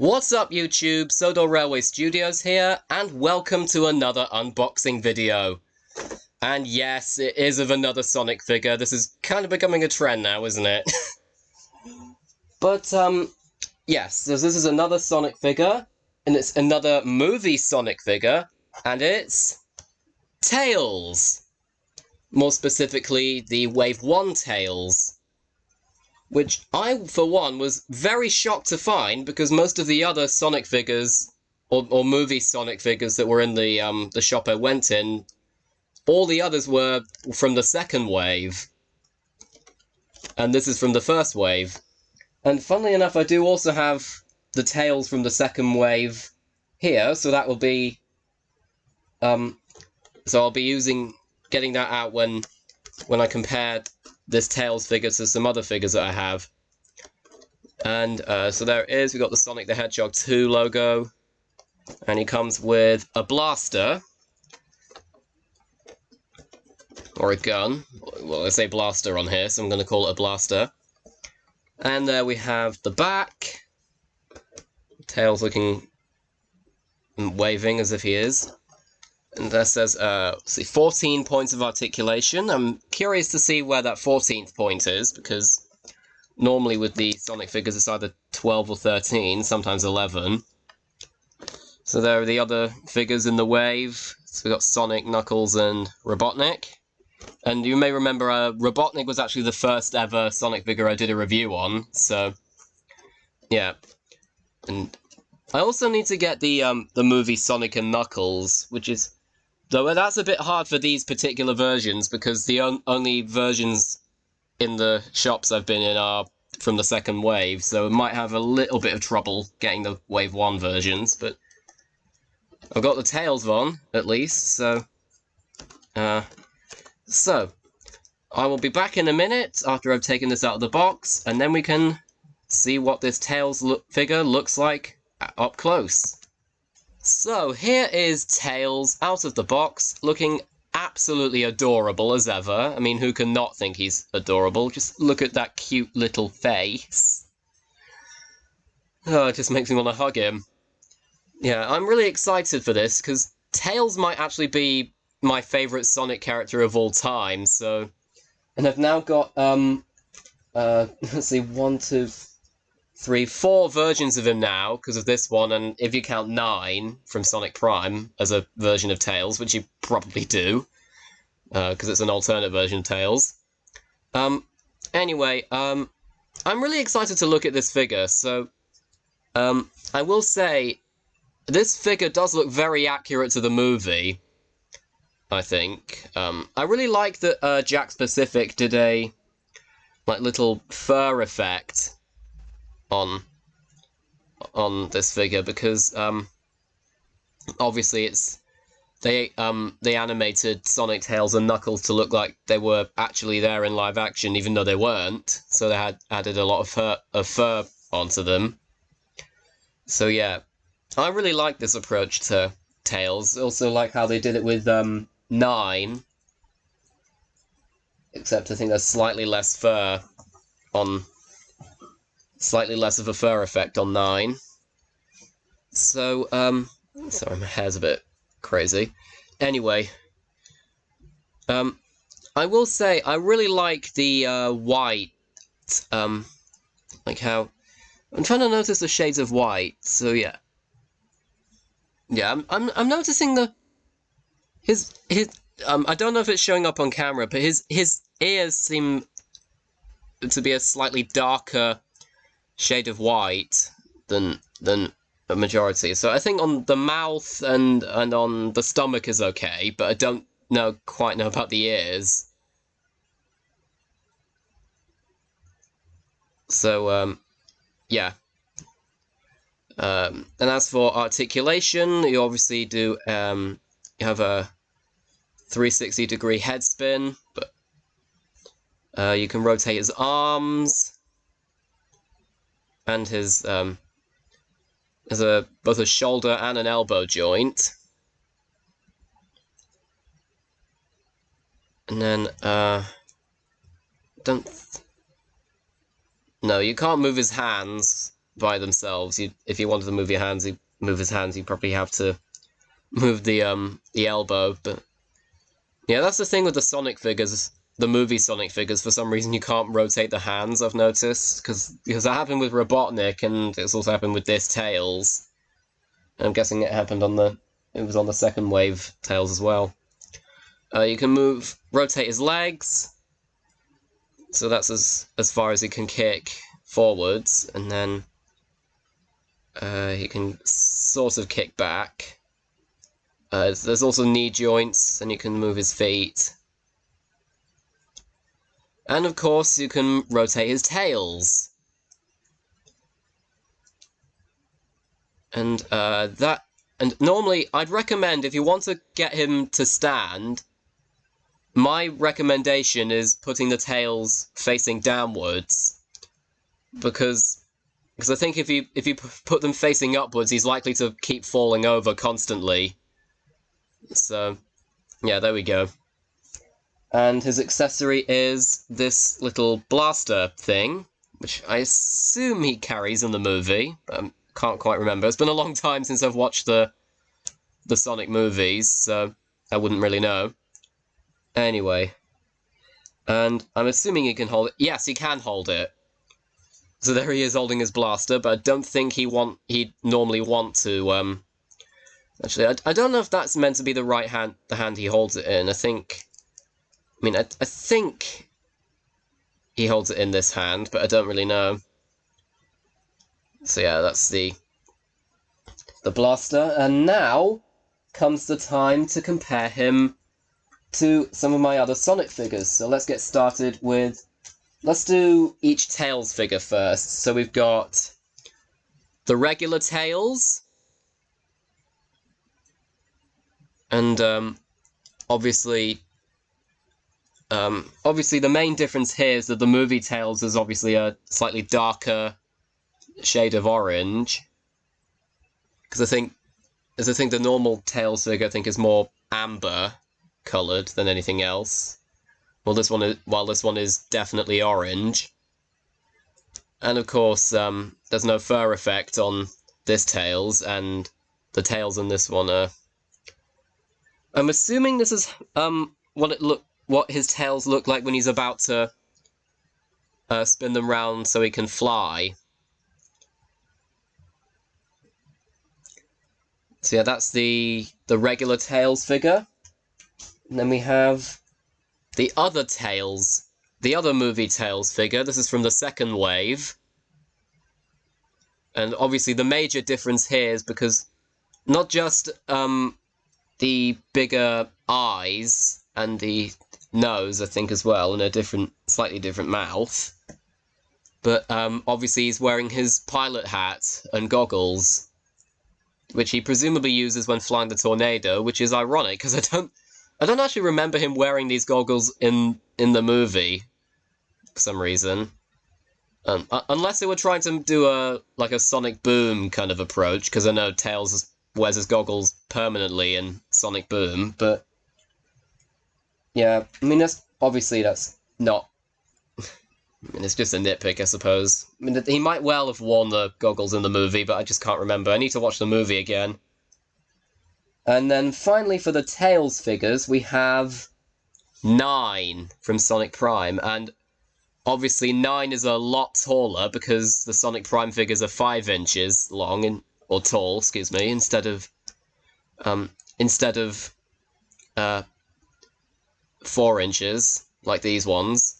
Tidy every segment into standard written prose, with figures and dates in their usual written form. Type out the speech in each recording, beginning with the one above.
What's up YouTube, Sodor Railway Studios here, and welcome to another unboxing video. And yes, it is of another Sonic figure. This is kind of becoming a trend now, isn't it? But, yes, so this is another Sonic figure, and it's another movie Sonic figure, and it's Tails! More specifically, the Wave 1 Tails. Which I, for one, was very shocked to find, because most of the other Sonic figures, or movie Sonic figures that were in the shop I went in, all the others were from the second wave. And this is from the first wave. And funnily enough, I do also have the Tails from the second wave here, so that will be... so I'll be getting that out when I compared this Tails figure to some other figures that I have. And so there it is, we got the Sonic the Hedgehog 2 logo, and he comes with a blaster, or a gun. Well, I say blaster on here, so I'm going to call it a blaster. And there we have the back, Tails looking, waving as if he is. And that says, let's see, 14 points of articulation. I'm curious to see where that 14th point is, because normally with the Sonic figures it's either 12 or 13, sometimes 11. So there are the other figures in the wave. So we've got Sonic, Knuckles, and Robotnik. And you may remember Robotnik was actually the first ever Sonic figure I did a review on, so yeah. And I also need to get the movie Sonic and Knuckles, which is... Though that's a bit hard for these particular versions, because the only versions in the shops I've been in are from the second wave, so I might have a little bit of trouble getting the Wave 1 versions, but I've got the Tails one, at least, so... So, I will be back in a minute after I've taken this out of the box, and then we can see what this Tails figure looks like up close. So, here is Tails out of the box, looking absolutely adorable as ever. I mean, who can not think he's adorable? Just look at that cute little face. Oh, it just makes me want to hug him. Yeah, I'm really excited for this, because Tails might actually be my favourite Sonic character of all time, so... And I've now got, let's see, 1, 2, 3, 4 versions of him now, because of this one, and if you count 9 from Sonic Prime as a version of Tails, which you probably do, because it's an alternate version of Tails. Anyway, I'm really excited to look at this figure, so... I will say, this figure does look very accurate to the movie, I think. I really like that Jakks Pacific did a little fur effect on this figure, because obviously they animated Sonic, Tails, and Knuckles to look like they were actually there in live action, even though they weren't. So they had added a lot of fur onto them. So yeah, I really like this approach to Tails. Also like how they did it with 9, except I think there's slightly less fur on... Slightly less of a fur effect on 9. So, sorry, my hair's a bit crazy. Anyway, I will say, I really like the, white, like how... I'm trying to notice the shades of white, so yeah. Yeah, I'm noticing his I don't know if it's showing up on camera, but his ears seem to be a slightly darker shade of white than a majority. So I think on the mouth and on the stomach is okay, but I don't quite know about the ears. So yeah. And as for articulation, you obviously do you have a 360-degree head spin, but you can rotate his arms. And his both a shoulder and an elbow joint. And then no, you can't move his hands by themselves. If you wanted to move his hands, you'd probably have to move the elbow. But yeah, that's the thing with the Sonic figures, the movie Sonic figures. For some reason, you can't rotate the hands. I've noticed because that happened with Robotnik, and it's also happened with this Tails. And I'm guessing it happened it was on the second wave Tails as well. You can rotate his legs. So that's as far as he can kick forwards, and then he can sort of kick back. There's also knee joints, and you can move his feet. And of course, you can rotate his tails. And normally, I'd recommend, if you want to get him to stand, my recommendation is putting the tails facing downwards, because I think if you put them facing upwards, he's likely to keep falling over constantly. So, yeah, there we go. And his accessory is this little blaster thing, which I assume he carries in the movie. Can't quite remember. It's been a long time since I've watched the Sonic movies, so I wouldn't really know. Anyway, and I'm assuming he can hold it. Yes, he can hold it. So there he is holding his blaster, but I don't think he'd normally want to. Actually, I don't know if that's meant to be the right hand, the hand he holds it in. I think he holds it in this hand, but I don't really know. So yeah, that's the blaster, and now comes the time to compare him to some of my other Sonic figures. So let's get started with, let's do each Tails figure first. So we've got the regular Tails, and obviously the main difference here is that the movie Tails is obviously a slightly darker shade of orange, because I think the normal Tails figure is more amber colored than anything else. Well, this one is definitely orange, and of course there's no fur effect on this Tails, and the tails in this one are. I'm assuming this is what his tails look like when he's about to spin them round so he can fly. So yeah, that's the regular Tails figure. And then we have the other Tails, the other movie Tails figure. This is from the second wave. And obviously the major difference here is because not just the bigger eyes and the nose, I think, as well, and a slightly different mouth, but obviously he's wearing his pilot hat and goggles, which he presumably uses when flying the tornado, which is ironic because I don't actually remember him wearing these goggles in the movie for some reason, unless they were trying to do a Sonic Boom kind of approach, because I know Tails wears his goggles permanently in Sonic Boom, but yeah, I mean, that's not. I mean, it's just a nitpick, I suppose. I mean, he might well have worn the goggles in the movie, but I just can't remember. I need to watch the movie again. And then finally, for the Tails figures, we have 9 from Sonic Prime, and obviously 9 is a lot taller because the Sonic Prime figures are 5 inches long or tall, excuse me, instead of 4 inches like these ones.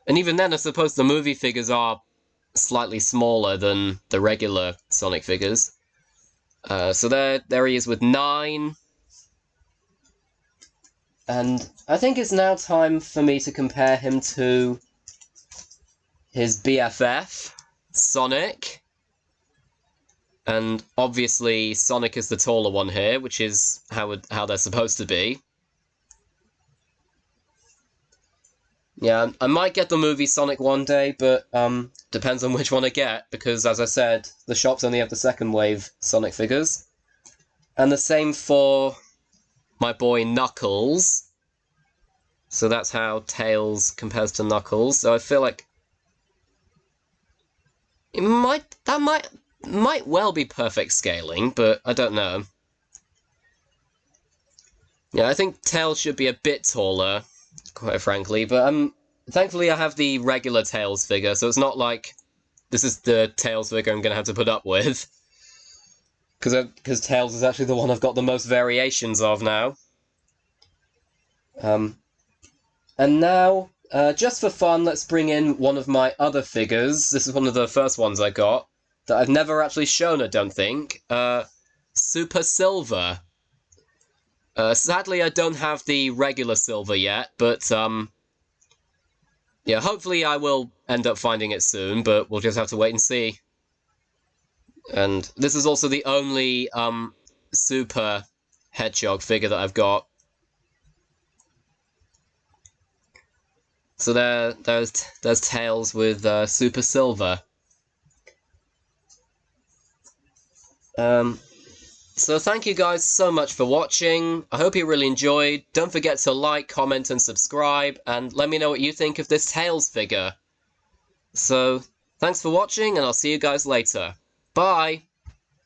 And even then, I suppose the movie figures are slightly smaller than the regular Sonic figures. So there he is with 9. And I think it's now time for me to compare him to his BFF, Sonic. And obviously, Sonic is the taller one here, which is how they're supposed to be. Yeah, I might get the movie Sonic one day, but depends on which one I get, because as I said, the shops only have the second wave Sonic figures. And the same for my boy Knuckles. So that's how Tails compares to Knuckles. So I feel like, that might well be perfect scaling, but I don't know. Yeah, I think Tails should be a bit taller, quite frankly, but thankfully I have the regular Tails figure, so it's not like this is the Tails figure I'm gonna have to put up with. Because Tails is actually the one I've got the most variations of now. And now, just for fun, let's bring in one of my other figures. This is one of the first ones I got that I've never actually shown, I don't think. Super Silver. Sadly, I don't have the regular Silver yet, but yeah, hopefully I will end up finding it soon, but we'll just have to wait and see. And this is also the only Super Hedgehog figure that I've got. So there's Tails with Super Silver. So thank you guys so much for watching. I hope you really enjoyed. Don't forget to like, comment, and subscribe, and let me know what you think of this Tails figure. So, thanks for watching, and I'll see you guys later. Bye!